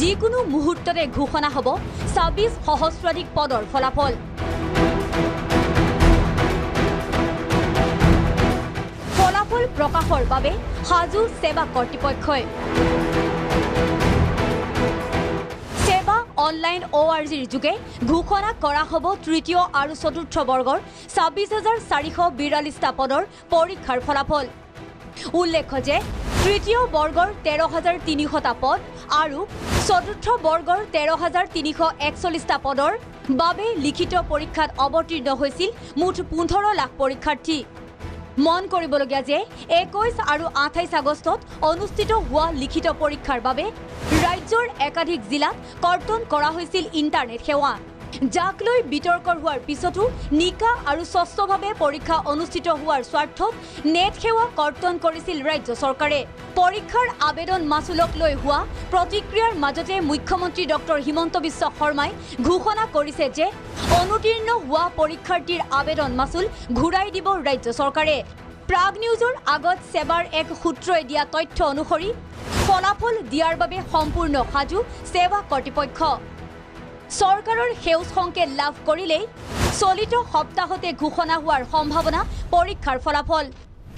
যিকোনো মুহূৰ্ততে ঘোষণা হ'ব ২৬ সহস্ৰাধিক পদৰ ফলাফল। ফলাফল প্ৰকাশৰ বাবে সাজু সেৱা কৰ্তৃপক্ষই। সেৱা অনলাইন ORGৰ যোগে ঘোষণা কৰা হ'ব তৃতীয় আৰু চতুৰ্থ বৰ্গৰ ২৬,৪৪২টা পদৰ পৰীক্ষাৰ ফলাফল। উল্লেখ্য যে তৃতীয় বৰ্গৰ ১৩,৩০০টা পদ আৰু চতুৰ্থ বৰ্গৰ ১৩,৩৪১টা পদৰ বাবে লিখিত পৰীক্ষাত অৱতীৰ্ণ হৈছিল মুঠ ১৫ লাখ পৰীক্ষাৰ্থী। মন কৰিবলগীয়া যে ২১ আৰু ২৮ আগষ্টত অনুষ্ঠিত হোৱা লিখিত পৰীক্ষাৰ বাবে ৰাজ্যৰ একাধিক জিলাত কৰ্তন কৰা হৈছিল ইণ্টাৰনেট সেৱা, যাক লৈ বিতৰ্ক হোৱাৰ পিছতো নিকা আৰু স্বচ্ছভাৱে পৰীক্ষা অনুষ্ঠিত হোৱাৰ স্বাৰ্থত নেট সেৱা কৰ্তন কৰিছিল ৰাজ্য চৰকাৰে। পৰীক্ষাৰ আবেদন মাচুলক লৈ হোৱা প্ৰতিক্ৰিয়াৰ মাজতে মুখ্যমন্ত্ৰী ডক্টৰ হিমন্ত বিশ্ব শৰ্মাই ঘোষণা কৰিছে যে অনুতীৰ্ণ হোৱা পৰীক্ষাৰ্থীৰ আবেদন মাচুল ঘূৰাই দিব ৰাজ্য চৰকাৰে। প্ৰাগ নিউজৰ আগত সেৱাৰ এক সূত্ৰই দিয়া তথ্য অনুসৰি ফলাফল দিয়াৰ বাবে সম্পূৰ্ণ সাজু সেৱা কৰ্তৃপক্ষ। চৰকাৰৰ সেউজ সংকেত লাভ কৰিলেই চলিত সপ্তাহতে ঘোষণা হোৱাৰ সম্ভাৱনা পৰীক্ষাৰ ফলাফল।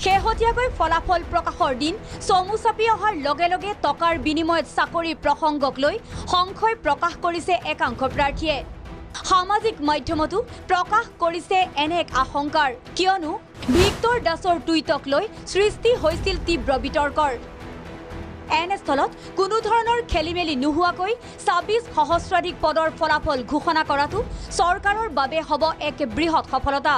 শেহতীয়াকৈ ফলাফল প্ৰকাশৰ দিন চমু চাপি অহাৰ লগে লগে টকাৰ বিনিময়ত চাকৰিৰ প্ৰসংগক লৈ সংশয় প্ৰকাশ কৰিছে একাংশ প্ৰাৰ্থীয়ে। সামাজিক মাধ্যমতো প্ৰকাশ কৰিছে এনে এক আশংকাৰ, কিয়নো ভিক্টৰ দাসৰ টুইটক লৈ সৃষ্টি হৈছিল তীব্ৰ বিতৰ্কৰ। এনেস্থলত কোনো ধৰণৰ খেলিমেলি নোহোৱাকৈ ২৬ সহস্ৰাধিক পদৰ ফলাফল ঘোষণা কৰাটো চৰকাৰৰ বাবে হ'ব এক বৃহৎ সফলতা।